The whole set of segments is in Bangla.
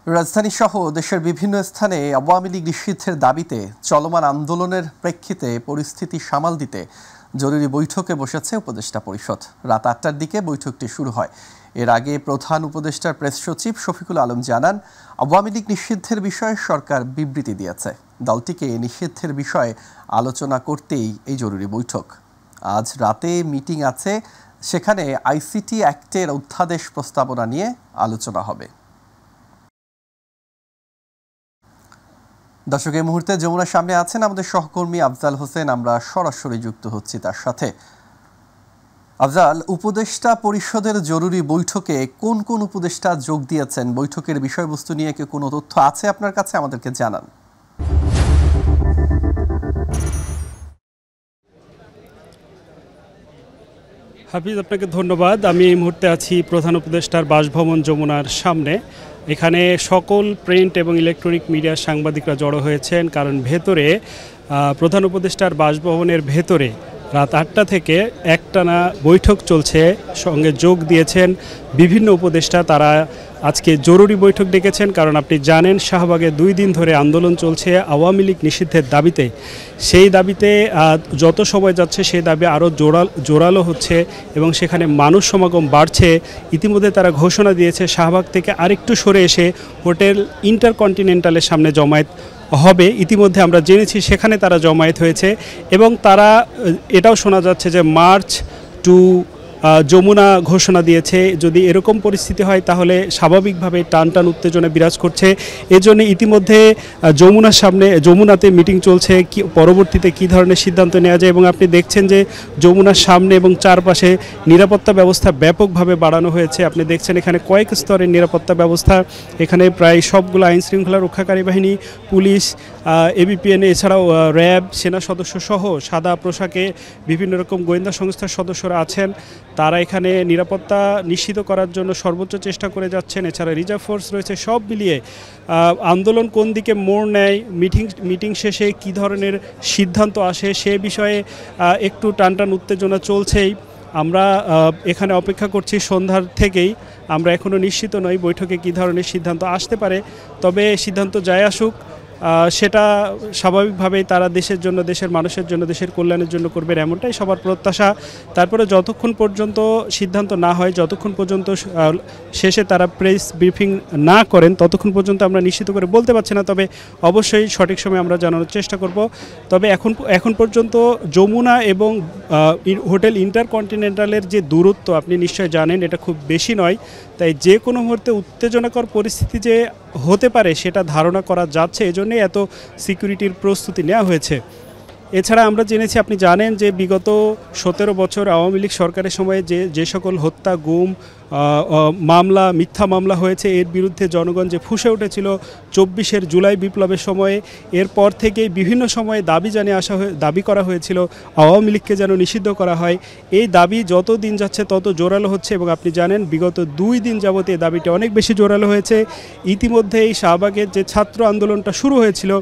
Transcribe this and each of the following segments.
রাজধানী সহ দেশের বিভিন্ন স্থানে আওয়ামী লীগ নিষিদ্ধের দাবিতে চলমান আন্দোলনের প্রেক্ষিতে পরিস্থিতি সামাল দিতে জরুরি বৈঠকে বসেছে উপদেষ্টা পরিষদ। রাত ৮টার দিকে বৈঠকটি শুরু হয়। এর আগে প্রধান উপদেষ্টার প্রেস সচিব শফিকুল আলম জানান, আওয়ামী লীগ নিষিদ্ধের বিষয়ে সরকার বিবৃতি দিয়েছে। দলটিকে নিষিদ্ধের বিষয়ে আলোচনা করতেই এই জরুরি বৈঠক। আজ রাতে মিটিং আছে, সেখানে আইসিটি অ্যাক্টের অধ্যাদেশ প্রস্তাবনা নিয়ে আলোচনা হবে। দর্শক, এই মুহূর্তে যমুনার সামনে আছেন আমাদের সহকর্মী আফজাল হোসেন। আমরা সরাসরি যুক্ত হচ্ছি তার সাথে। আফজাল, উপদেষ্টা পরিষদের জরুরি বৈঠকে কোন কোন উপদেষ্টা যোগ দিয়েছেন? বৈঠকের বিষয়বস্তু নিয়ে কি কোনো তথ্য আছে আপনার কাছে? আমাদেরকে জানান। হাফিজ, আপনাকে ধন্যবাদ। আমি এই মুহূর্তে আছি প্রধান উপদেষ্টার বাসভবন যমুনার সামনে। এখানে সকল প্রিন্ট এবং ইলেকট্রনিক মিডিয়ার সাংবাদিকরা জড়ো হয়েছেন, কারণ ভেতরে প্রধান উপদেষ্টার বাসভবনের ভেতরে রাত ৮টা থেকে একটানা বৈঠক চলছে। সঙ্গে যোগ দিয়েছেন বিভিন্ন উপদেষ্টা। তারা আজকে জরুরি বৈঠক ডেকেছেন, কারণ আপনি জানেন শাহবাগে 2 দিন ধরে আন্দোলন চলছে আওয়ামী লীগ নিষিদ্ধের দাবিতে। সেই দাবিতে যত সময় যাচ্ছে সেই দাবি আরও জোরালো হচ্ছে এবং সেখানে মানুষ সমাগম বাড়ছে। ইতিমধ্যে তারা ঘোষণা দিয়েছে শাহবাগ থেকে আরেকটু সরে এসে হোটেল ইন্টারকন্টিনেন্টালের সামনে জমায়েত হবে। ইতিমধ্যে আমরা জেনেছি সেখানে তারা জমায়েত হয়েছে এবং তারা এটাও শোনা যাচ্ছে যে মার্চ টু যমুনা ঘোষণা দিয়েছে। যদি এরকম পরিস্থিতি হয় তাহলে স্বাভাবিকভাবে টান উত্তেজনা বিরাজ করছে। এজন্য ইতিমধ্যে যমুনাতে মিটিং চলছে, কি পরবর্তীতে কী ধরনের সিদ্ধান্ত নেওয়া যায়। এবং আপনি দেখছেন যে যমুনার সামনে এবং চারপাশে নিরাপত্তা ব্যবস্থা ব্যাপকভাবে বাড়ানো হয়েছে। আপনি দেখছেন এখানে কয়েক স্তরের নিরাপত্তা ব্যবস্থা। এখানে প্রায় সবগুলো আইন শৃঙ্খলা রক্ষাকারী বাহিনী, পুলিশ, এবিপিএন, এছাড়াও র্যাব, সেনা সদস্য সহ সাদা পোশাকে বিভিন্ন রকম গোয়েন্দা সংস্থার সদস্যরা আছেন। তারা এখানে নিরাপত্তা নিশ্চিত করার জন্য সর্বোচ্চ চেষ্টা করে যাচ্ছেন। এছাড়া রিজার্ভ ফোর্স রয়েছে। সব মিলিয়ে আন্দোলন কোন দিকে মোড় নেয়, মিটিং শেষে কী ধরনের সিদ্ধান্ত আসে সে বিষয়ে একটু টান উত্তেজনা চলছেই। আমরা এখানে অপেক্ষা করছি সন্ধ্যার থেকেই। আমরা এখনও নিশ্চিত নই বৈঠকে কী ধরনের সিদ্ধান্ত আসতে পারে। তবে সিদ্ধান্ত যাই আসুক, সেটা স্বাভাবিকভাবেই তারা দেশের জন্য, দেশের মানুষের জন্য, দেশের কল্যাণের জন্য করবেন, এমনটাই সবার প্রত্যাশা। তারপরে যতক্ষণ পর্যন্ত সিদ্ধান্ত না হয়, যতক্ষণ পর্যন্ত শেষে তারা প্রেস ব্রিফিং না করেন, ততক্ষণ পর্যন্ত আমরা নিশ্চিত করে বলতে পারছি না। তবে অবশ্যই সঠিক সময় আমরা জানানোর চেষ্টা করব। তবে এখন পর্যন্ত যমুনা এবং হোটেল ইন্টারকন্টিনেন্টালের যে দূরত্ব আপনি নিশ্চয় জানেন, এটা খুব বেশি নয়। তাই যে কোনো মুহূর্তে উত্তেজনাকর পরিস্থিতি যে হতে পারে সেটা ধারণা করা যাচ্ছে। এজন্যই এত সিকিউরিটির প্রস্তুতি নেওয়া হয়েছে। এছাড়া আমরা জেনেছি, আপনি জানেন যে বিগত 17 বছর আওয়ামী লীগ সরকারের সময়ে যে সকল হত্যা, গুম, মামলা, মিথ্যা মামলা হয়েছে, এর বিরুদ্ধে জনগণ যে ফুঁসে উঠেছিল 24 জুলাই বিপ্লবের সময়ে, এরপর থেকেই বিভিন্ন সময়ে দাবি করা হয়েছিল আওয়ামী লীগকে যেন নিষিদ্ধ করা হয়। এই দাবি যত দিন যাচ্ছে তত জোরালো হচ্ছে এবং আপনি জানেন বিগত 2 দিন যাবত এই দাবিটা অনেক বেশি জোরালো হয়েছে। ইতিমধ্যে এই শাহবাগের যে ছাত্র আন্দোলনটা শুরু হয়েছিল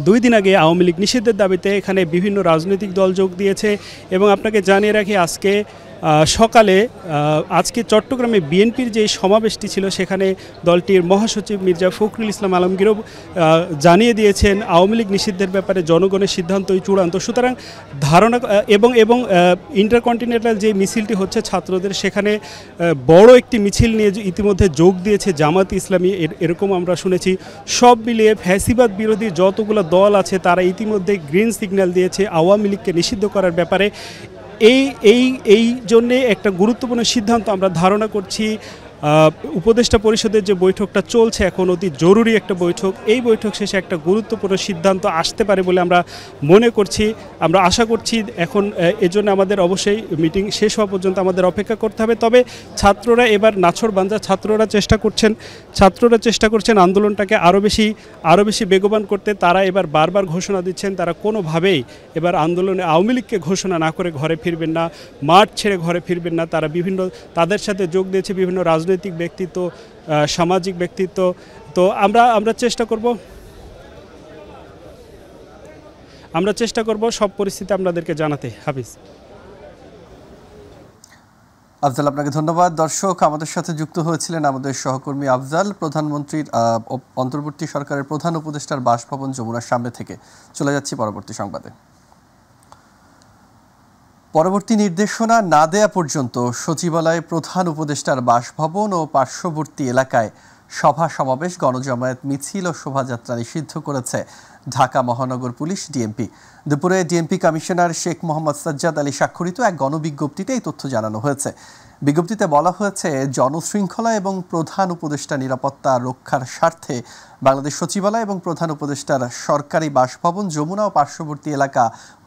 2 দিন আগে, আওয়ামী লীগ নিষিদ্ধের দাবিতে এখানে বিভিন্ন রাজনৈতিক দল যোগ দিয়েছে। এবং আপনাকে জানিয়ে রাখি, আজকে চট্টগ্রামে বিএনপির যে সমাবেশটি ছিল সেখানে দলটির মহাসচিব মির্জা ফখরুল ইসলাম আলমগীরও জানিয়ে দিয়েছেন আওয়ামী লীগ নিষিদ্ধের ব্যাপারে জনগণের সিদ্ধান্তই চূড়ান্ত। সুতরাং ধারণা এবং ইন্টারকন্টিনেন্টাল যে মিছিলটি হচ্ছে ছাত্রদের, সেখানে বড় একটি মিছিল নিয়ে ইতিমধ্যে যোগ দিয়েছে জামাত ইসলামী, এরকম আমরা শুনেছি। সব মিলিয়ে ফ্যাসিবাদ বিরোধী যতগুলো দল আছে তারা ইতিমধ্যে গ্রিন সিগন্যাল দিয়েছে আওয়ামী লীগকে নিষিদ্ধ করার ব্যাপারে। এই জন্যে একটা গুরুত্বপূর্ণ সিদ্ধান্ত আমরা ধারণা করছি। উপদেষ্টা পরিষদের যে বৈঠকটা চলছে এখন, অতি জরুরি একটা বৈঠক। এই বৈঠক শেষে একটা গুরুত্বপূর্ণ সিদ্ধান্ত আসতে পারে বলে আমরা মনে করছি, আমরা আশা করছি। এখন এজন্য আমাদের অবশ্যই মিটিং শেষ হওয়া পর্যন্ত আমাদের অপেক্ষা করতে হবে। তবে ছাত্ররা এবার নাছোড়বান্দা, ছাত্ররা চেষ্টা করছেন আন্দোলনটাকে আরও বেশি বেগবান করতে। তারা এবার বারবার ঘোষণা দিচ্ছেন তারা কোনোভাবেই এবার আন্দোলনে আওয়ামী লীগকে ঘোষণা না করে ঘরে ফিরবেন না, মাঠ ছেড়ে ঘরে ফিরবেন না। তারা তাদের সাথে যোগ দিয়েছে বিভিন্ন রাজনৈতিক ব্যক্তিত্ব, সামাজিক ব্যক্তিত্ব। তো আমরা চেষ্টা করব সব পরিস্থিতি আপনাদেরকে জানাতে। হাফিজ। আফজাল, আপনাকে ধন্যবাদ। দর্শক, আমাদের সাথে যুক্ত হয়েছিলেন আমাদের সহকর্মী আফজাল, প্রধানমন্ত্রীর অন্তর্বর্তী সরকারের প্রধান উপদেষ্টার বাসভবন যমুনার সামনে থেকে। চলে যাচ্ছি পরবর্তী সংবাদে। পরবর্তী নির্দেশনা না দেয়া পর্যন্ত সচিবালয়ে প্রধান উপদেষ্টার বাসভবন ও পার্শ্ববর্তী এলাকায় সভা সমাবেশ, গণজমায়েত, মিছিল ও শোভাযাত্রা নিষিদ্ধ করেছে ঢাকা মহানগর পুলিশ ডিএমপি। দুপুরে ডিএমপি কমিশনার শেখ মোহাম্মদ সাজ্জাদ আলী স্বাক্ষরিত এক গণবিজ্ঞপ্তিতে এই তথ্য জানানো হয়েছে। বিজ্ঞপ্তিতে বলা হয়েছে, জনশৃঙ্খলা এবং প্রধান উপদেষ্টা নিরাপত্তা রক্ষার স্বার্থে বাংলাদেশ সচিবালয় এবং প্রধান উপদেষ্টার সরকারি বাসভবন যমুনা ও পার্শ্ববর্তী এলাকা,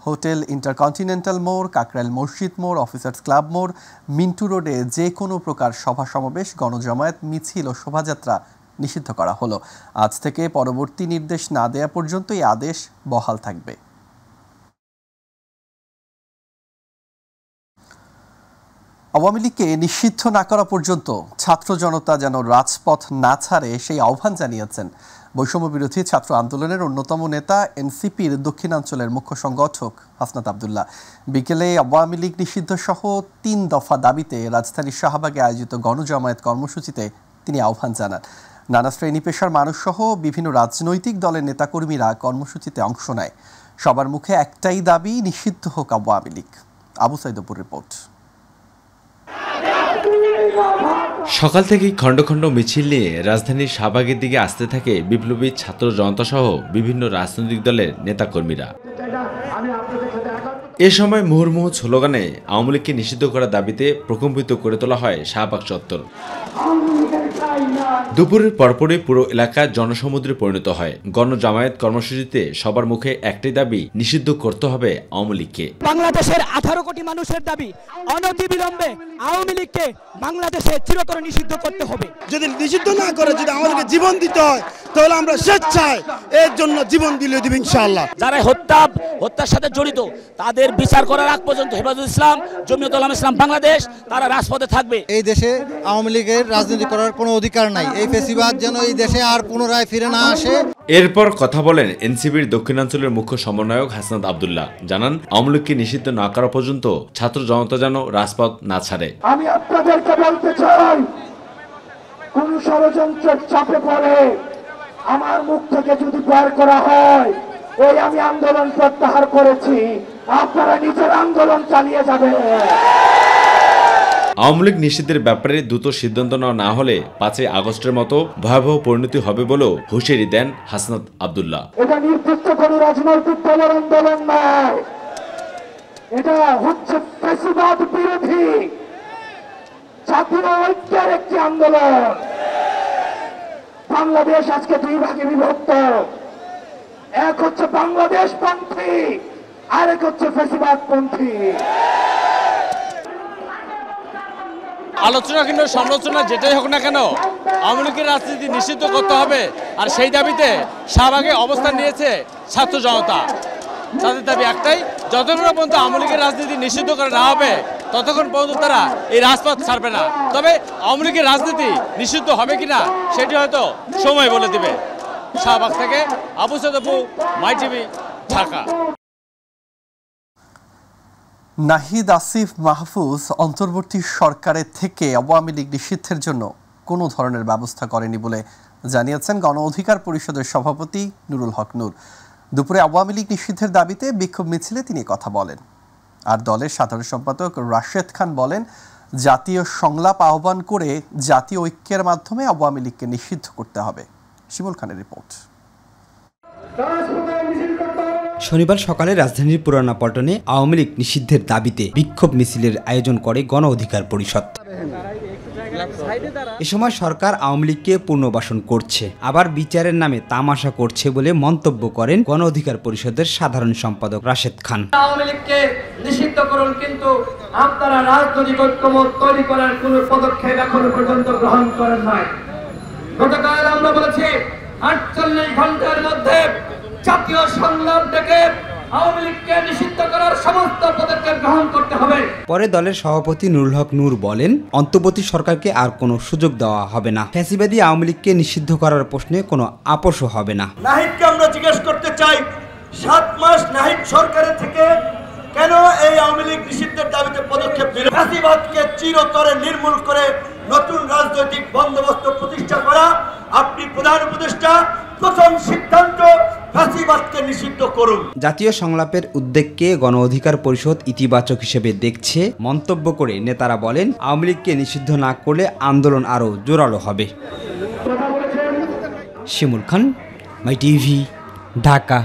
হোটেল ইন্টারকন্টিনেন্টাল মোড়, কাকরাইল মসজিদ মোড়, অফিসার্স ক্লাব মোড়, মিন্টু রোডে যে কোনো প্রকার সভা সমাবেশ, গণজমায়েত, মিছিল ও শোভাযাত্রা নিষিদ্ধ করা হলো। আজ থেকে পরবর্তী নির্দেশ না দেয়া পর্যন্ত এই আদেশ বহাল থাকবে। আওয়ামী লীগকে নিষিদ্ধ না করা পর্যন্ত ছাত্র জনতা যেন রাজপথ না ছাড়ে সেই আহ্বান জানিয়েছেন বৈষম্য বিরোধী ছাত্র আন্দোলনের অন্যতম নেতা এনসিপির দক্ষিণাঞ্চলের মুখ্য সংগঠক হাসনাত আবদুল্লাহ। বিকেলে আওয়ামী লীগ নিষিদ্ধ সহ ৩ দফা দাবিতে রাজধানীর শাহবাগে আয়োজিত গণজমায়েত কর্মসূচিতে তিনি আহ্বান জানান। নানা শ্রেণী পেশার মানুষসহ বিভিন্ন রাজনৈতিক দলের নেতাকর্মীরা কর্মসূচিতে অংশ নেয়। সবার মুখে একটাই দাবি, নিষিদ্ধ হোক আওয়ামী লীগ। আবু সাইদপুর রিপোর্ট। সকাল থেকেই খণ্ড খণ্ড মিছিল নিয়ে রাজধানীর শাহবাগের দিকে আসতে থাকে বিপ্লবী ছাত্র জনতা সহ বিভিন্ন রাজনৈতিক দলের নেতাকর্মীরা। এ সময় মুহুর্মুহু স্লোগানে আওয়ামী লীগকে নিষিদ্ধ করার দাবিতে প্রকম্পিত করে তোলা হয় শাহবাগ চত্বর। দুপুরের পরপরই পুরো এলাকা জনসমুদ্রে পরিণত হয়। গণজামায়াত কর্মসূচিতে সবার মুখে একটাই দাবি, নিষিদ্ধ করতে হবে আওয়ামী লীগকে। বাংলাদেশের 18 কোটি মানুষের দাবি, অনতিবিলম্বে আওয়ামী লীগকে বাংলাদেশে চিরতরে নিষিদ্ধ করতে হবে। যদি নিষিদ্ধ না করে, যদি আমাদেরকে জীবন দিতে হয়, তাহলে আমরা স্বেচ্ছায় এর জন্য জীবন দিলে দিব ইনশাআল্লাহ। যারা হত্যার সাথে জড়িত তাদের বিচার করার আগ পর্যন্ত হেফাজতুল ইসলাম, জমিয়তুল উলামা ইসলাম বাংলাদেশ তারা রাজপথে থাকবে। এই দেশে আওয়ামী লীগের রাজনীতি করার কোনো অধিকার নাই। এই ফেসিবাদ যেন এই দেশে আর পুনরায় ফিরে না আসে। এরপর কথা বলেন এনসিপির দক্ষিণাঞ্চলের মুখ্য সমন্বয়ক হাসনাত আবদুল্লাহ। জানান, আওয়ামী লীগকে নিষিদ্ধ না করা পর্যন্ত ছাত্র জনতা যেন রাজপথ না ছাড়ে। আমি আপনাদেরকে বলতে চাই, কোন ষড়যন্ত্রের চাপে পড়ে আমার মুখ থেকে যদি বের করা হয়, এই আমি আন্দোলন প্রত্যাহার করেছি, আপনারা নিজের আন্দোলন চালিয়ে যাবেন। আওয়ামী লীগ নিষিদ্ধের ব্যাপারে দ্রুত সিদ্ধান্ত নেওয়া না হলে 5 আগস্টের মতো ভয়াবহ পরিণতি হবে বলেও হুঁশিয়ারি দেন হাসনাত আবদুল্লাহ। এটা নির্দিষ্ট কোনো রাজনৈতিক দলের আন্দোলন নয়, এটা হচ্ছে ফ্যাসিবাদ বিরোধী জাতীয় ঐক্যের একটি আন্দোলন। বাংলাদেশ আজকে 2 ভাগে বিভক্ত। এক হচ্ছে বাংলাদেশ পন্থী, আরেক হচ্ছে ফ্যাসিবাদ পন্থী। আলোচনা কিংবা সমালোচনা যেটাই হোক না কেন, আওয়ামী লীগের রাজনীতি নিষিদ্ধ করতে হবে। আর সেই দাবিতে শাহবাগে অবস্থান নিয়েছে ছাত্র জনতা। তাদের দাবি একটাই, যতক্ষণ পর্যন্ত আওয়ামী লীগের রাজনীতি নিষিদ্ধ করা না হবে ততক্ষণ পর্যন্ত তারা এই রাজপথ ছাড়বে না। তবে আওয়ামী লীগের রাজনীতি নিষিদ্ধ হবে কিনা সেটি হয়তো সময় বলে দিবে। শাহবাগ থেকে আবু সাইদপুর, মাই টিভি, ঢাকা। নাহিদ আসিফ মাহফুজ অন্তর্বর্তী সরকারের থেকে আওয়ামী লীগ নিষিদ্ধের জন্য কোনো ধরনের ব্যবস্থা করেনি বলে জানিয়েছেন গণ অধিকার পরিষদের সভাপতি নুরুল হক নূর। দুপুরে আওয়ামী লীগ নিষিদ্ধের দাবিতে বিক্ষোভ মিছিলে তিনি কথা বলেন। আর দলের সাধারণ সম্পাদক রাশেদ খান বলেন, জাতীয় সংলাপ আহ্বান করে জাতীয় ঐক্যের মাধ্যমে আওয়ামী লীগকে নিষিদ্ধ করতে হবে। শিমুল খানের রিপোর্ট। শনিবার সকালে রাজধানীর পুরানা পল্টনে আওয়ামী লীগ নিষিদ্ধের দাবিতে বিক্ষোভ মিছিলের আয়োজন করে গণ অধিকার পরিষদ। এ সময় সরকার আওয়ামী লীগকে পুনর্বাসন করছে, আবার বিচারের নামে তামাশা করছে বলে মন্তব্য করেন গণ অধিকার পরিষদের সাধারণ সম্পাদক রাশেদ খান। আওয়ামী লীগকে নিষিদ্ধ করুন, কিন্তু আপনারা রাজনৈতিক ঐক্যমত তৈরি করার কোনো পদক্ষেপ এখনো পর্যন্ত গ্রহণ করেন নাই। গতকাল আমরা বলেছি 48 ঘন্টার মধ্যে জাতীয় সংলাপ ডেকে আওয়ামী লীগকে নিষিদ্ধ করার সমস্ত পদক্ষেপ গ্রহণ করতে হবে। পরে দলের সভাপতি নুরুল হক নূর বলেন, অন্তর্বর্তী সরকারকে আর কোনো সুযোগ দেওয়া হবে না। ফ্যাসিবাদী আওয়ামী লীগকে নিষিদ্ধ করার প্রশ্নে কোনো আপোষও হবে না। নাহিদকে আমরা জিজ্ঞেস করতে চাই, 7 মাস নাহিদ সরকারের থেকে কেন এই আওয়ামী লীগ নিষিদ্ধের দাবিতে পদক্ষেপ নিল? ফ্যাসিবাদকে চিরতরে নির্মূল করে নতুন রাজনৈতিক বন্দোবস্ত প্রতিষ্ঠা করা। আপনি প্রধান উপদেষ্টা, প্রথম সিদ্ধান্ত ফ্যাসিবাদকে নিষিদ্ধ করুন। জাতীয় সংলাপের উদ্যোগকে গণ অধিকার পরিষদ ইতিবাচক হিসেবে দেখছে মন্তব্য করে নেতারা বলেন, আওয়ামী লীগকে নিষিদ্ধ না করলে আন্দোলন আরও জোরালো হবে। শিমুল খান, মাই টিভি, ঢাকা।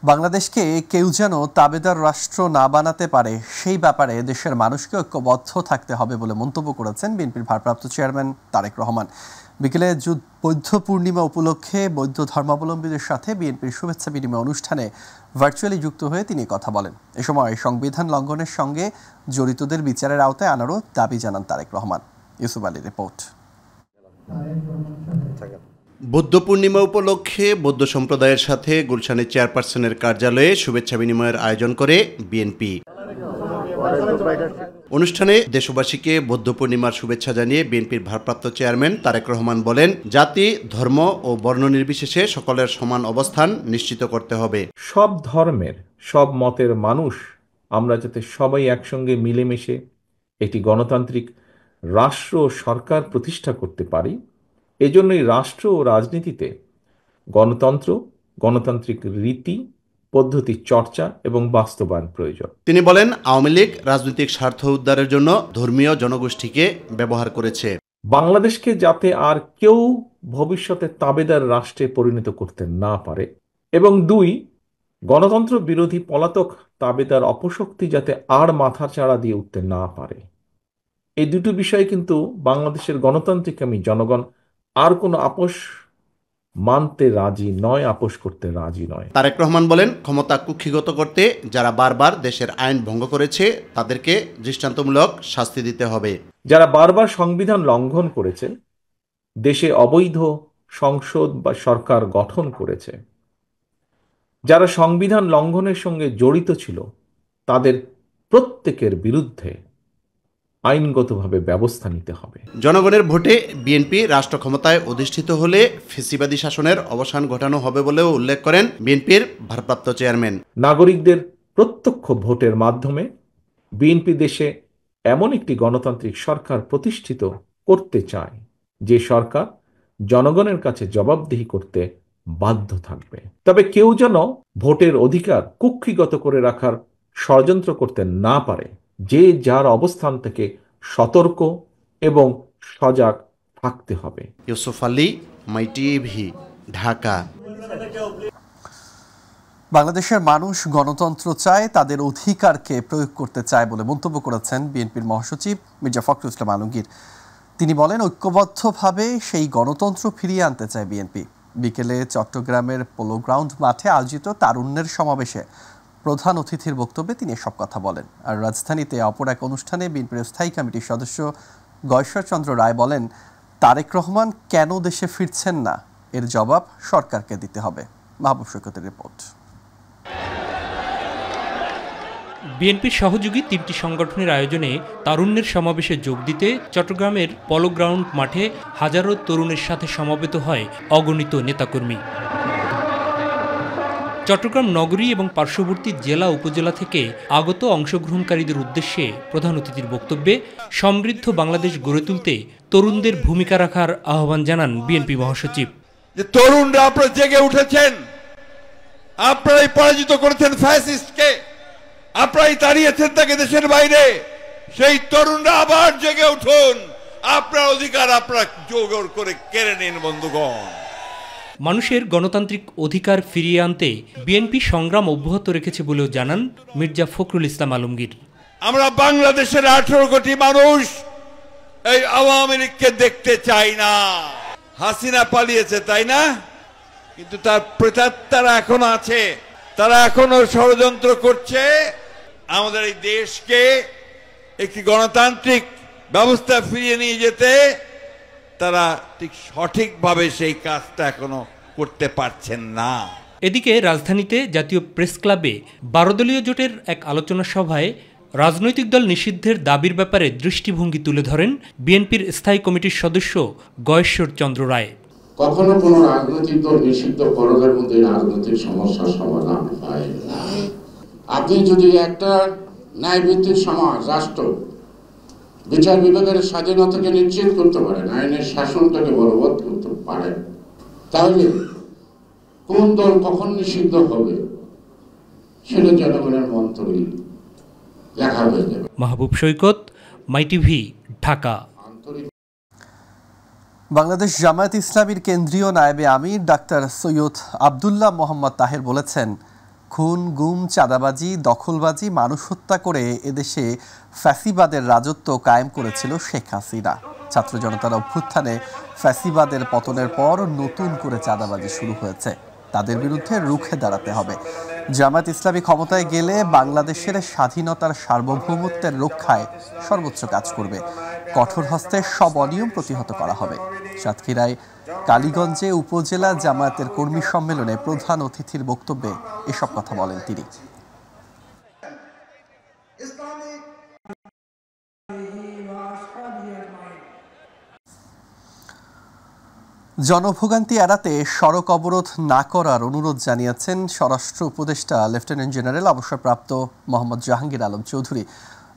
বাংলাদেশকে কেউ যেন তাবেদার রাষ্ট্র না বানাতে পারে সেই ব্যাপারে দেশের মানুষকে ঐক্যবদ্ধ থাকতে হবে বলে মন্তব্য করেছেন বিএনপির ভারপ্রাপ্ত চেয়ারম্যান তারেক রহমান। বিকেলে বৌদ্ধ পূর্ণিমা উপলক্ষে বৌদ্ধ ধর্মাবলম্বীদের সাথে বিএনপির শুভেচ্ছা বিনিময় অনুষ্ঠানে ভার্চুয়ালি যুক্ত হয়ে তিনি কথা বলেন। এ সময় সংবিধান লঙ্ঘনের সঙ্গে জড়িতদের বিচারের আওতায় আনারও দাবি জানান তারেক রহমান। ইউসুফ আলীর রিপোর্ট। বৌদ্ধ পূর্ণিমা উপলক্ষে বৌদ্ধ সম্প্রদায়ের সাথে গুলশানের চেয়ারপারসনের কার্যালয়ে শুভেচ্ছা বিনিময়ের আয়োজন করে বিএনপি। অনুষ্ঠানে দেশবাসীকে বৌদ্ধ পূর্ণিমার শুভেচ্ছা জানিয়ে বিএনপির ভারপ্রাপ্ত চেয়ারম্যান তারেক রহমান বলেন, জাতি, ধর্ম ও বর্ণ নির্বিশেষে সকলের সমান অবস্থান নিশ্চিত করতে হবে। সব ধর্মের, সব মতের মানুষ আমরা যাতে সবাই একসঙ্গে মিলেমিশে একটি গণতান্ত্রিক রাষ্ট্র ও সরকার প্রতিষ্ঠা করতে পারি, এজন্যই রাষ্ট্র ও রাজনীতিতে গণতন্ত্র, গণতান্ত্রিক রীতি পদ্ধতি চর্চা এবং বাস্তবায়ন প্রয়োজন। তিনি বলেন, আওয়ামী লীগ রাজনৈতিক স্বার্থ উদ্ধারের জন্য ধর্মীয় জনগোষ্ঠীকে ব্যবহার করেছে। বাংলাদেশকে যাতে আর কেউ ভবিষ্যতে তাবেদার রাষ্ট্রে পরিণত করতে না পারে, এবং 2, গণতন্ত্র বিরোধী পলাতক তাবেদার অপশক্তি যাতে আর মাথাচাড়া দিয়ে উঠতে না পারে। এই দুটো বিষয় কিন্তু বাংলাদেশের গণতান্ত্রিকামী জনগণ আর কোনো আপোষ মানতে রাজি নয়, আপোষ করতে রাজি নয়। তারেক রহমান বলেন, ক্ষমতা কুক্ষিগত করতে যারা বারবার দেশের আইন ভঙ্গ করেছে তাদেরকে দৃষ্টান্তমূলক শাস্তি দিতে হবে। যারা বারবার সংবিধান লঙ্ঘন করেছে, দেশে অবৈধ সংসদ বা সরকার গঠন করেছে, যারা সংবিধান লঙ্ঘনের সঙ্গে জড়িত ছিল, তাদের প্রত্যেকের বিরুদ্ধে আইনগতভাবে ব্যবস্থা নিতে হবে। জনগণের ভোটে বিএনপি রাষ্ট্র ক্ষমতায় অধিষ্ঠিত হলে ফ্যাসিবাদী শাসনের অবসান ঘটানো হবে বলেও উল্লেখ করেন বিএনপির ভারপ্রাপ্ত চেয়ারম্যান। নাগরিকদের প্রত্যক্ষ ভোটের মাধ্যমে বিএনপি দেশে এমন একটি গণতান্ত্রিক সরকার প্রতিষ্ঠিত করতে চায় যে সরকার জনগণের কাছে জবাবদিহি করতে বাধ্য থাকবে। তবে কেউ যেন ভোটের অধিকার কুক্ষিগত করে রাখার ষড়যন্ত্র করতে না পারে, যে যার অবস্থান থেকে সতর্ক এবং সজাগ থাকতে হবে। ইউসুফ আলী, মাই টিভি, ঢাকা। বাংলাদেশের মানুষ গণতন্ত্র চায়, তাদের অধিকারকে প্রয়োগ করতে চায় বলে মন্তব্য করেছেন বিএনপির মহাসচিব মির্জা ফখরুল ইসলাম আলমগীর। তিনি বলেন, ঐক্যবদ্ধভাবে সেই গণতন্ত্র ফিরিয়ে আনতে চায় বিএনপি। বিকেলে চট্টগ্রামের পোলো গ্রাউন্ড মাঠে আয়োজিত তারুণ্যের সমাবেশে প্রধান অতিথির বক্তব্যে তিনি এসব কথা বলেন। আর রাজধানীতে অপর এক অনুষ্ঠানে বিএনপির স্থায়ী কমিটির সদস্য গয়েশ্বরচন্দ্র রায় বলেন, তারেক রহমান কেন দেশে ফিরছেন না, এর জবাব সরকারকে দিতে হবে। মাহবুব সৈকতের রিপোর্ট। বিএনপির সহযোগী 3টি সংগঠনের আয়োজনে তারুণ্যের সমাবেশে যোগ দিতে চট্টগ্রামের পলো গ্রাউন্ড মাঠে হাজারো তরুণের সাথে সমবেত হয় অগণিত নেতাকর্মী। চট্টগ্রাম নগরী এবং পার্শ্ববর্তী জেলা উপজেলা থেকে আগত অংশগ্রহণকারীদের উদ্দেশ্যে প্রধান অতিথির বক্তব্যে সমৃদ্ধ বাংলাদেশ গড়ে তুলতে তরুণদের ভূমিকা রাখার আহ্বান জানান বিএনপি মহাসচিব। যে তরুণরা আপনারা জেগে উঠেছেন, আপনারাই পরাজিত করেছেন ফ্যাসিস্টকে, আপনারাই তাড়িয়েছেন তাকে দেশের বাইরে। সেই তরুণরা আবার জেগে উঠুন, আপনার অধিকার আপনারা জোর করে কেড়ে নিন বন্ধুগণ। মানুষের গণতান্ত্রিক অধিকার ফিরিয়ে আনতে বিএনপি সংগ্রাম অব্যাহত রেখেছে বলেও জানান মির্জা ফখরুল ইসলাম আলমগীর। আমরা বাংলাদেশের 18 কোটি মানুষ এই আওয়ামী লীগকে দেখতে চাই না। হাসিনা পালিয়েছে, তাই না? কিন্তু তার প্রেতাত্মারা এখনো আছে, তারা এখনো ষড়যন্ত্র করছে আমাদের এই দেশকে একটি গণতান্ত্রিক ব্যবস্থা ফিরিয়ে নিয়ে যেতে। তারা ঠিক সঠিকভাবে সেই কাজটা এখনো করতে পারছেন না। এদিকে রাজধানীতে জাতীয় প্রেস ক্লাবে 12 দলীয় জোটের এক আলোচনা সভায় রাজনৈতিক দল নিষিদ্ধের দাবির ব্যাপারে দৃষ্টিভঙ্গি তুলে ধরেন বিএনপির স্থায়ী কমিটির সদস্য গয়েশ্বরচন্দ্র রায়। কখনো কোনো রাজনৈতিক দল নিষিদ্ধকরণের মধ্যে রাজনৈতিক সমস্যার সমাধান হয় না। আপনি যদি একটা ন্যায়ভিত্তিক সমাজ, রাষ্ট্র বিচার বিভাগের স্বাধীনতাকে নিশ্চিত করতে পারেন, আইনের শাসনটাকে বলবৎ করতে পারেন, তাহলে কোন দল কখন নিষিদ্ধ হবে সেটা জনগণের মন্তব্যে লেখা হয়ে যাবে। মাহবুব সৈকত, মাই টিভি, ঢাকা। বাংলাদেশ জামায়াত ইসলামীর কেন্দ্রীয় নায়েবে আমির ডাক্তার সৈয়দ আব্দুল্লাহ মোহাম্মদ তাহের বলেছেন, খুন, গুম, চাঁদাবাজি, দখলবাজি, মানুষ হত্যা করে এদেশে ফ্যাসিবাদের রাজত্ব কায়েম করেছিল শেখ হাসিনা। ছাত্র জনতার অভ্যুত্থানে ফ্যাসিবাদের পতনের পর নতুন করে চাঁদাবাজি শুরু হয়েছে। তাদের বিরুদ্ধে রুখে দাঁড়াতে হবে। জামায়াত ইসলামী ক্ষমতায় গেলে বাংলাদেশের স্বাধীনতার সার্বভৌমত্বের রক্ষায় সর্বোচ্চ কাজ করবে। কঠোর হস্তে সব অনিয়ম প্রতিহত করা হবে। সাতক্ষীরায় কালীগঞ্জে উপজেলা জামায়াতের কর্মী সম্মেলনে প্রধান অতিথির বক্তব্যে এসব কথা বলেন তিনি। জনভোগান্তি এড়াতে সড়ক অবরোধ না করার অনুরোধ জানিয়েছেন স্বরাষ্ট্র উপদেষ্টা লেফটেন্যান্ট জেনারেল অবসরপ্রাপ্ত মোহাম্মদ জাহাঙ্গীর আলম চৌধুরী।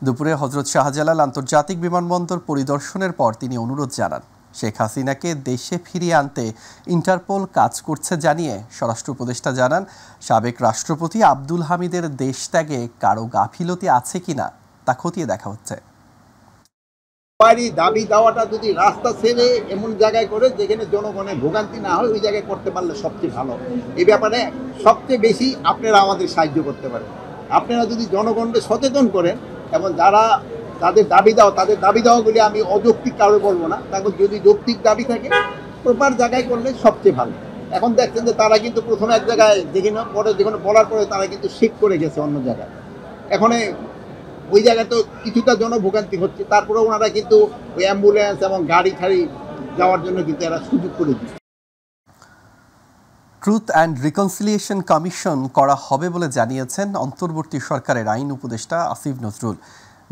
দুপুরে হযরত শাহজালাল আন্তর্জাতিক বিমানবন্দর পরিদর্শনের পর তিনি অনুরোধ জানান, শেখ হাসিনাকে দেশে ফিরিয়ে আনতে ইন্টারপোল কাজ করছে জানিয়ে স্বরাষ্ট্র উপদেষ্টা জানান, সাবেক রাষ্ট্রপতি আব্দুল হামিদের দেশ ত্যাগে কারো গাফিলতি আছে কিনা তা খতিয়ে দেখা হচ্ছে। দাবি দাওয়াটা যদি রাস্তা ছেড়ে এমন জায়গায় করে যেখানে জনগণের ভোগান্তি না হয় ওই জায়গায় করতে পারলে সবচেয়ে ভালো। এই ব্যাপারে সবচেয়ে বেশি আপনারা আমাদের সাহায্য করতে পারেন। আপনারা যদি জনগণকে সচেতন করেন এবং যারা তাদের দাবি দাওয়াগুলি আমি অযৌক্তিক কারো বলবো না, তারপর যদি যৌক্তিক দাবি থাকে প্রপার জায়গায় করলে সবচেয়ে ভালো। এখন দেখছেন যে তারা কিন্তু প্রথমে এক জায়গায় যেখানে বলার পরে তারা কিন্তু শিফট করে গেছে অন্য জায়গায়। এখন ওই জায়গায় তো কিছুটা জনভোগান্তি হচ্ছে, তারপরে ওনারা কিন্তু ওই অ্যাম্বুলেন্স এবং গাড়ি ঠাড়ি যাওয়ার জন্য কিন্তু এরা সুযোগ করে দিচ্ছে। ট্রুথ অ্যান্ড রিকনসিলিয়েশন কমিশন করা হবে বলে জানিয়েছেন অন্তর্বর্তী সরকারের আইন উপদেষ্টা আসিফ নজরুল।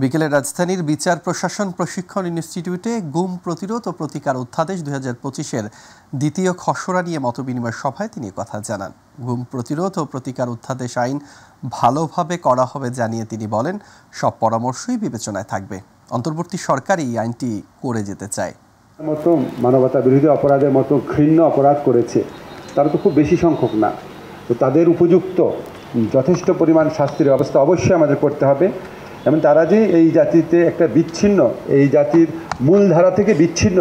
বিকেলে রাজধানীর বিচার প্রশাসন প্রশিক্ষণ ইনস্টিটিউটে গুম প্রতিরোধ ও প্রতিকার অধ্যাদেশ 2025-এর দ্বিতীয় খসড়া নিয়ে মতবিনিময় সভায় তিনি কথা জানান। গুম প্রতিরোধ ও প্রতিকার অধ্যাদেশ আইন ভালোভাবে করা হবে জানিয়ে তিনি বলেন, সব পরামর্শই বিবেচনায় থাকবে। অন্তর্বর্তী সরকারই এই আইনটি করে যেতে চায়। মতো মানবতা বিরোধী অপরাধের মতো ঘৃণ্য অপরাধ করেছে তারা তো খুব বেশি সংখ্যক না, তো তাদের উপযুক্ত যথেষ্ট পরিমাণ শাস্তির ব্যবস্থা অবশ্যই আমাদের করতে হবে। এবং তারা যে এই জাতিতে একটা বিচ্ছিন্ন, এই জাতির মূলধারা থেকে বিচ্ছিন্ন,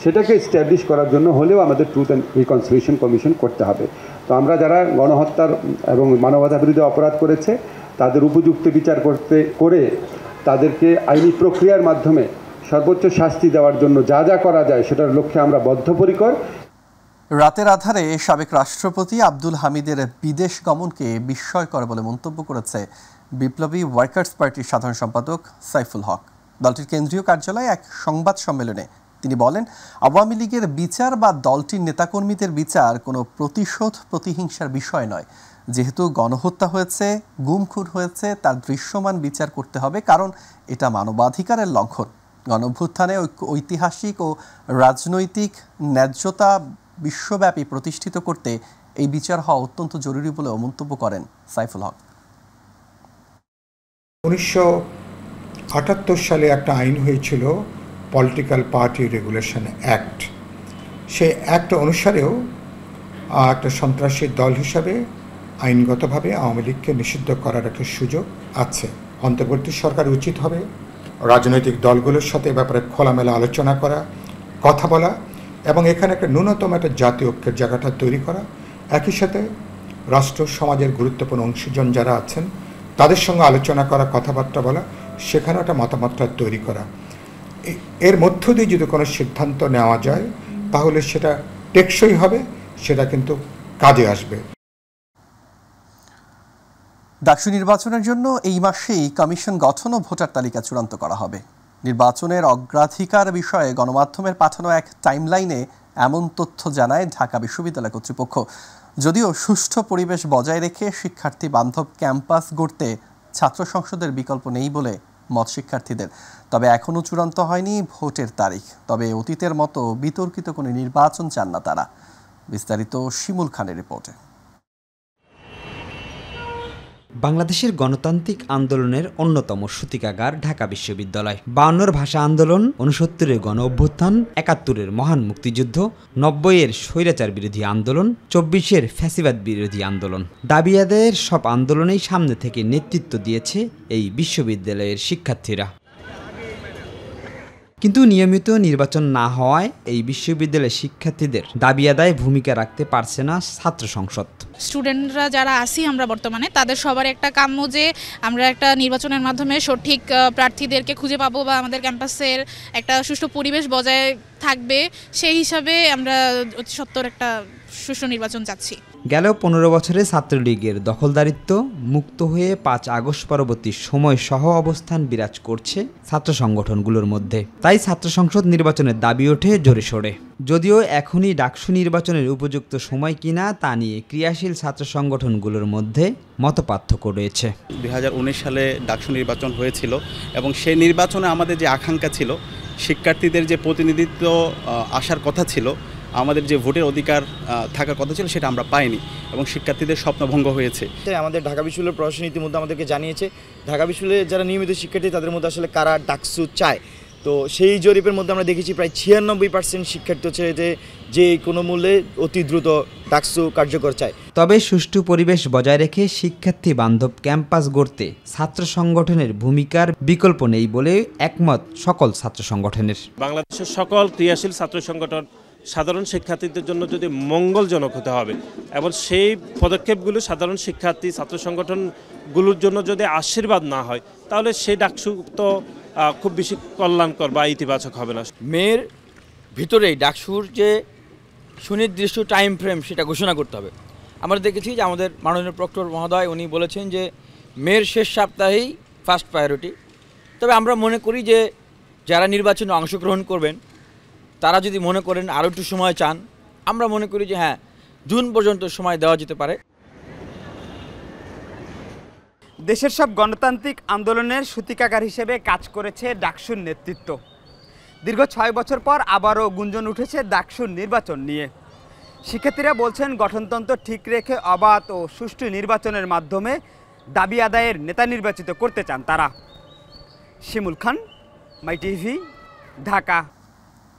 সেটাকে এস্টাবলিশ করার জন্য হলেও আমাদের ট্রুথ অ্যান্ড রিকনসিলিয়েশন কমিশন করতে হবে। তো আমরা যারা গণহত্যার এবং মানবতা বিরোধী অপরাধ করেছে তাদের উপযুক্ত বিচার করে তাদেরকে আইনি প্রক্রিয়ার মাধ্যমে সর্বোচ্চ শাস্তি দেওয়ার জন্য যা যা করা যায় সেটার লক্ষ্যে আমরা বদ্ধপরিকর। রাতের আধারে সাবেক রাষ্ট্রপতি আব্দুল হামিদের বিদেশ গমনকে বিস্ময়কর বলে মন্তব্য করেছে বিপ্লবী ওয়ার্কার্স পার্টির সাধারণ সম্পাদক সাইফুল হক। দলটির কেন্দ্রীয় কার্যালয়ে এক সংবাদ সম্মেলনে তিনি বলেন, আওয়ামী লীগের বিচার বা দলটির নেতাকর্মীদের বিচার কোনো প্রতিহিংসার বিষয় নয়। যেহেতু গণহত্যা হয়েছে, গুম খুন হয়েছে, তার দৃশ্যমান বিচার করতে হবে, কারণ এটা মানবাধিকারের লঙ্ঘন। গণঅভ্যুত্থানে ঐতিহাসিক ও রাজনৈতিক ন্যায্যতা বিশ্বব্যাপী প্রতিষ্ঠিত করতে এই বিচার হওয়া অত্যন্ত জরুরি বলেও মন্তব্য করেন সাইফুল হক। 1978 সালে একটা আইন হয়েছিল পলিটিক্যাল পার্টি রেগুলেশন অ্যাক্ট। সেই অ্যাক্ট অনুসারেও একটা সন্ত্রাসী দল হিসাবে আইনগতভাবে আওয়ামী লীগকে নিষিদ্ধ করার একটা সুযোগ আছে। অন্তর্বর্তী সরকার উচিত হবে রাজনৈতিক দলগুলোর সাথে এ ব্যাপারে খোলামেলা আলোচনা করা, কথা বলা এবং এখানে একটা ন্যূনতম একটা জাতীয় ঐক্যের জায়গাটা তৈরি করা। একই সাথে রাষ্ট্র সমাজের গুরুত্বপূর্ণ অংশীজন যারা আছেন তাদের সঙ্গে আলোচনা করা, কথাবার্তা বলা, সেখানে একটা মতামতটা তৈরি করা। এর মধ্য দিয়ে যদি কোনো সিদ্ধান্ত নেওয়া যায় তাহলে সেটা টেকসই হবে, সেটা কিন্তু কাজে আসবে। ডাকসু নির্বাচনের জন্য এই মাসেই কমিশন গঠন ও ভোটার তালিকা চূড়ান্ত করা হবে। নির্বাচনের অগ্রাধিকার বিষয়ে গণমাধ্যমের পাঠানো এক টাইমলাইনে এমন তথ্য জানায় ঢাকা বিশ্ববিদ্যালয় কর্তৃপক্ষ। যদিও সুষ্ঠু পরিবেশ বজায় রেখে শিক্ষার্থী বান্ধব ক্যাম্পাস গড়তে ছাত্র সংসদের বিকল্প নেই বলে মত শিক্ষার্থীদের। তবে এখনও চূড়ান্ত হয়নি ভোটের তারিখ। তবে অতীতের মতো বিতর্কিত কোনো নির্বাচন চান না তারা। বিস্তারিত শিমুল খানের রিপোর্টে। বাংলাদেশের গণতান্ত্রিক আন্দোলনের অন্যতম সূতিকাগার ঢাকা বিশ্ববিদ্যালয়। 52-র ভাষা আন্দোলন, 69-এর গণ অভ্যুত্থান, 71-এর মহান মুক্তিযুদ্ধ, 90-এর স্বৈরাচার বিরোধী আন্দোলন, 24-এর ফ্যাসিবাদ বিরোধী আন্দোলন, দাবি আদায়ের সব আন্দোলনেই সামনে থেকে নেতৃত্ব দিয়েছে এই বিশ্ববিদ্যালয়ের শিক্ষার্থীরা। কিন্তু নিয়মিত নির্বাচন না হওয়ায় এই বিশ্ববিদ্যালয়ের শিক্ষার্থীদের দাবি আদায়ে ভূমিকা রাখতে পারছে না ছাত্র সংসদ। স্টুডেন্টরা যারা আছি আমরা বর্তমানে, তাদের সবার একটা কাম্য যে আমরা একটা নির্বাচনের মাধ্যমে সঠিক প্রার্থীদেরকে খুঁজে পাবো বা আমাদের ক্যাম্পাসের একটা সুষ্ঠু পরিবেশ বজায় থাকবে, সেই হিসাবে আমরা অতি সত্বর একটা সুষ্ঠু নির্বাচন চাচ্ছি। গেল 15 বছরে ছাত্রলীগের দখলদারিত্ব মুক্ত হয়ে 5 আগস্ট পরবর্তী সময় সহ অবস্থান বিরাজ করছে ছাত্র সংগঠনগুলোর মধ্যে। তাই ছাত্র সংসদ নির্বাচনের দাবি ওঠে জোরে সোরে। যদিও এখনই ডাকসু নির্বাচনের উপযুক্ত সময় কিনা তা নিয়ে ক্রিয়াশীল ছাত্র সংগঠনগুলোর মধ্যে মতপার্থক্য রয়েছে। 2019 সালে ডাকসু নির্বাচন হয়েছিল এবং সেই নির্বাচনে আমাদের যে আকাঙ্ক্ষা ছিল, শিক্ষার্থীদের যে প্রতিনিধিত্ব আসার কথা ছিল, আমাদের যে ভোটের অধিকার থাকার কথা ছিল, সেটা আমরা পাইনি এবং শিক্ষার্থীদের স্বপ্নভঙ্গ হয়েছে। আমাদের ঢাকা বিশ্ববিদ্যালয়ের প্রশাসন ইতিমধ্যে আমাদেরকে জানিয়েছে ঢাকা বিশ্ববিদ্যালয়ের যারা নিয়মিত শিক্ষার্থী তাদের মধ্যে আসলে কারা ডাকসু চায়। তো সেই জরিপের মধ্যে আমরা দেখেছি প্রায় 96% শিক্ষার্থী হচ্ছে যে কোনো মূল্যে অতি দ্রুত ডাকসু কার্যকর চায়। তবে সুষ্ঠু পরিবেশ বজায় রেখে শিক্ষার্থী বান্ধব ক্যাম্পাস গড়তে ছাত্র সংগঠনের ভূমিকার বিকল্প নেই বলে একমত সকল ছাত্র সংগঠনের। বাংলাদেশের সকল ক্রিয়াশীল ছাত্র সংগঠন সাধারণ শিক্ষার্থীদের জন্য যদি মঙ্গলজনক হতে হবে এবং সেই পদক্ষেপগুলো সাধারণ শিক্ষার্থী ছাত্র সংগঠনগুলোর জন্য যদি আশীর্বাদ না হয়, তাহলে সেই ডাকসু তো খুব বেশি কল্যাণকর বা ইতিবাচক হবে না। মেয়ের ভিতরেই ডাকসুর যে সুনির্দিষ্ট টাইম ফ্রেম সেটা ঘোষণা করতে হবে। আমরা দেখেছি যে আমাদের মাননীয় প্রক্টর মহোদয় উনি বলেছেন যে মেয়ের শেষ সপ্তাহেই ফার্স্ট প্রায়োরিটি। তবে আমরা মনে করি যে যারা নির্বাচনে অংশগ্রহণ করবেন তারা যদি মনে করেন আরও একটু সময় চান, আমরা মনে করি যে হ্যাঁ, জুন পর্যন্ত সময় দেওয়া যেতে পারে। দেশের সব গণতান্ত্রিক আন্দোলনের সূতিকাগার হিসেবে কাজ করেছে ডাকসুর নেতৃত্ব। দীর্ঘ 6 বছর পর আবারও গুঞ্জন উঠেছে ডাকসুর নির্বাচন নিয়ে। শিক্ষার্থীরা বলছেন গঠনতন্ত্র ঠিক রেখে অবাধ ও সুষ্ঠু নির্বাচনের মাধ্যমে দাবি আদায়ের নেতা নির্বাচিত করতে চান তারা। শিমুল খান, মাই টিভি, ঢাকা।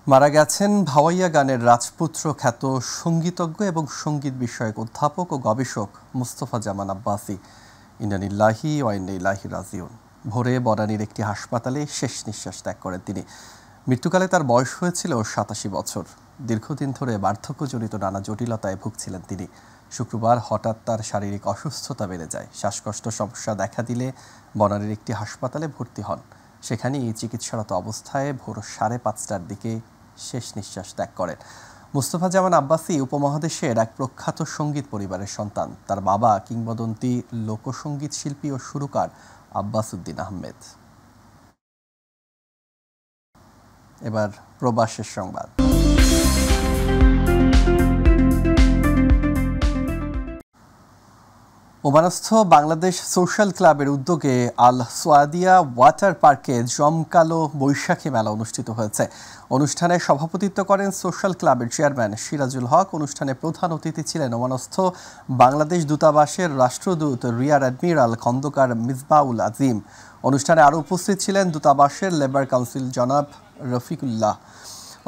মারা গেছেন ভাওয়াইয়া গানের রাজপুত্র খ্যাত সঙ্গীতজ্ঞ এবং সঙ্গীত বিষয়ক অধ্যাপক ও গবেষক মুস্তফা জামান আব্বাসী। ইন্না লিল্লাহি ওয়া ইন্না ইলাইহি রাজিউন। ভোরে বনানীর একটি হাসপাতালে শেষ নিঃশ্বাস ত্যাগ করেন তিনি। মৃত্যুকালে তার বয়স হয়েছিল 87 বছর। দীর্ঘদিন ধরে বার্ধক্যজনিত নানা জটিলতায় ভুগছিলেন তিনি। শুক্রবার হঠাৎ তার শারীরিক অসুস্থতা বেড়ে যায়। শ্বাসকষ্ট সমস্যা দেখা দিলে বনানীর একটি হাসপাতালে ভর্তি হন। সেখানেই চিকিৎসারত অবস্থায় ভোর 5:30টার দিকে শেষ নিঃশ্বাস ত্যাগ করেন। মুস্তফা জামান আব্বাসী উপমহাদেশের এক প্রখ্যাত সঙ্গীত পরিবারের সন্তান। তার বাবা কিংবদন্তি লোকসঙ্গীত শিল্পী ও সুরকার আব্বাস উদ্দিন আহমেদ। এবার প্রবাসের সংবাদ। ওমানস্থ বাংলাদেশ সোশ্যাল ক্লাবের উদ্যোগে আল সোয়াদিয়া ওয়াটার পার্কে জমকালো বৈশাখী মেলা অনুষ্ঠিত হয়েছে। অনুষ্ঠানে সভাপতিত্ব করেন সোশ্যাল ক্লাবের চেয়ারম্যান সিরাজুল হক। অনুষ্ঠানে প্রধান অতিথি ছিলেন ওমানস্থ বাংলাদেশ দূতাবাসের রাষ্ট্রদূত রিয়ার অ্যাডমিরাল খন্দকার মিসবাউল আজিম। অনুষ্ঠানে আরও উপস্থিত ছিলেন দূতাবাসের লেবার কাউন্সিল জনাব রফিকুল্লাহ।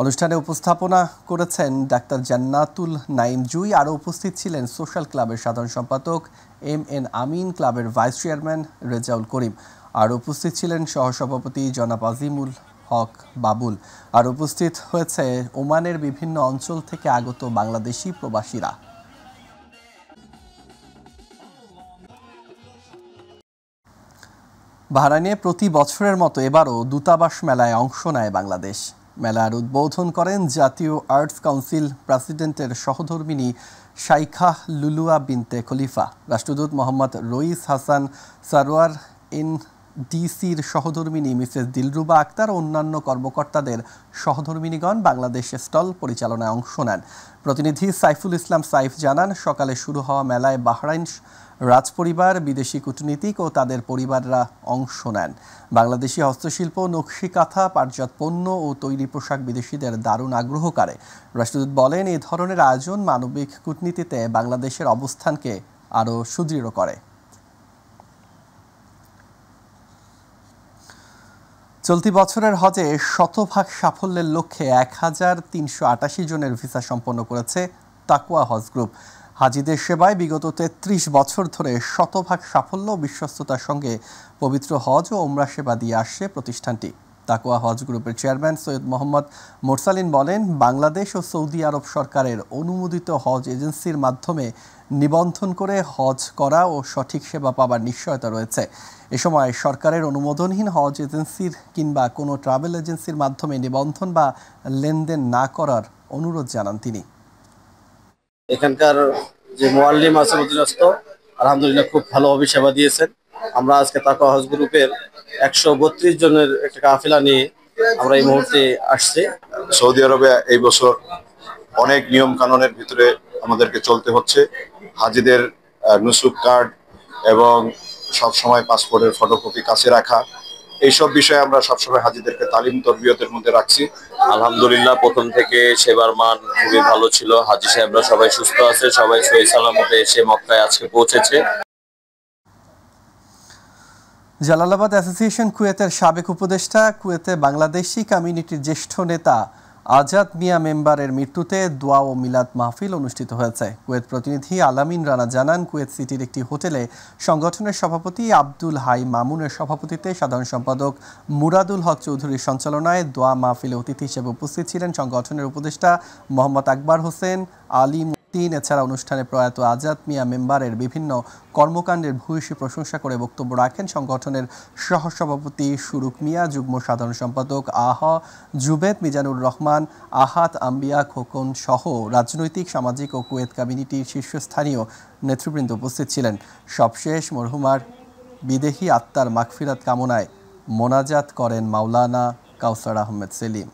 অনুষ্ঠানে উপস্থাপনা করেছেন ডাক্তার জান্নাতুল নাইম জুই। আরও উপস্থিত ছিলেন সোশ্যাল ক্লাবের সাধারণ সম্পাদক MN আমিন, ক্লাবের ভাইস চেয়ারম্যান রেজাউল করিম। আর উপস্থিত ছিলেন সহসভাপতি জনাব আজিমুল হক বাবুল। আর উপস্থিত হয়েছে ওমানের বিভিন্ন অঞ্চল থেকে আগত বাংলাদেশি প্রবাসীরা। বাহরাইনে প্রতি বছরের মতো এবারও দূতাবাস মেলায় অংশ নেয় বাংলাদেশ। মেলার উদ্বোধন করেন জাতীয় আর্টস কাউন্সিল প্রেসিডেন্টের সহধর্মিণী শাইখা লুলুয়া বিনতে খলিফা। রাষ্ট্রদূত মোহাম্মদ রইস হাসান সারোয়ার, NDCর সহধর্মিণী মিসেস দিলরুবা আক্তার ও অন্যান্য কর্মকর্তাদের সহধর্মিণীগণ বাংলাদেশ স্টল পরিচালনায় অংশ নেন। প্রতিনিধি সাইফুল ইসলাম সাইফ জানান, সকালে শুরু হওয়া মেলায় বাহরাইন রাজপরিবার, বিদেশি কূটনীতিক ও তাদের পরিবাররা অংশ নেন। বাংলাদেশি হস্তশিল্প, নকশি কাঁথা, পাটজাত পণ্য ও তৈরি পোশাক বিদেশিদের দারুণ আগ্রহ করে। রাষ্ট্রদূত বলেন, এই ধরনের আয়োজন মানবিক কূটনীতিতে বাংলাদেশের অবস্থানকে আরও সুদৃঢ় করে। চলতি বছরের হজে শতভাগ সাফল্যের লক্ষ্যে ১,৩৮৮ জনের ভিসা সম্পন্ন করেছে তাকওয়া হজ গ্রুপ। হাজিদের সেবায় বিগত ৩৩ বছর ধরে শতভাগ সাফল্য ও বিশ্বস্ততার সঙ্গে পবিত্র হজ ও ওমরা সেবা দিয়ে আসছে প্রতিষ্ঠানটি। তাকওয়া হজ গ্রুপের চেয়ারম্যান সৈয়দ মোহাম্মদ মোরসালিন বলেন, বাংলাদেশ ও সৌদি আরব সরকারের অনুমোদিত হজ এজেন্সির মাধ্যমে নিবন্ধন করে হজ করা ও সঠিক সেবা পাবার নিশ্চয়তা রয়েছে। এ সময় সরকারের অনুমোদনহীন হজ এজেন্সির কিংবা কোনো ট্রাভেল এজেন্সির মাধ্যমে নিবন্ধন বা লেনদেন না করার অনুরোধ জানান তিনি। এখানকার যে মুআল্লিম আছে অধীনস্থ, আলহামদুলিল্লাহ খুব ভালোভাবে সেবা দিয়েছেন। আমরা আজকে তাকওয়া হজ গ্রুপের 132 জনের একটা কাফেলা নিয়ে আমরা এই মুহূর্তে আসছি। সৌদি আরবে এই বছর অনেক নিয়ম কানুনের ভিতরে আমাদেরকে চলতে হচ্ছে। হাজিদের নুসুক কার্ড এবং সবসময় পাসপোর্টের ফটোকপি কাছে রাখা, এইসব বিষয়ে আমরা সবসময় হাজিদেরকে তালিম তরবিয়তের মধ্যে রাখছি। আলহামদুলিল্লাহ প্রথম থেকে সেবার মান খুবই ভালো ছিল। হাজি সাহেবরা সবাই সুস্থ আছে, সবাই সহি সালামতে এসে মক্কায় আজকে পৌঁছেছে। জালালাবাদ অ্যাসোসিয়েশন কুয়েতের সাবেক উপদেষ্টা, কুয়েতে বাংলাদেশি কমিউনিটির জ্যেষ্ঠ নেতা আজাদ মিয়া মেম্বারের মৃত্যুতে দোয়া ও মিলাদ মাহফিল অনুষ্ঠিত হয়েছে। কুয়েত প্রতিনিধি আলামিন রানা জানান, কুয়েত সিটির একটি হোটেলে সংগঠনের সভাপতি আব্দুল হাই মামুনের সভাপতিত্বে সাধারণ সম্পাদক মুরাদুল হক চৌধুরীর সঞ্চালনায় দোয়া মাহফিলে অতিথি হিসেবে উপস্থিত ছিলেন সংগঠনের উপদেষ্টা মোহাম্মদ আকবর হোসেন, আলী। এছাড়া অনুষ্ঠানে প্রয়াত আজাদ মিয়া মেম্বারের বিভিন্ন কর্মকাণ্ডের ভূয়সী প্রশংসা করে বক্তব্য রাখেন সংগঠনের সহসভাপতি সুরুক মিয়া, যুগ্ম সাধারণ সম্পাদক জুবেদ মিজানুর রহমান, আহাত আম্বিয়া খোকন সহ রাজনৈতিক, সামাজিক ও কুয়েত কমিউনিটির শীর্ষস্থানীয় নেতৃবৃন্দ উপস্থিত ছিলেন। সবশেষ মরহুমার বিদেহী আত্মার মাগফিরাত কামনায় মোনাজাত করেন মাওলানা কাউসার আহমেদ সেলিম।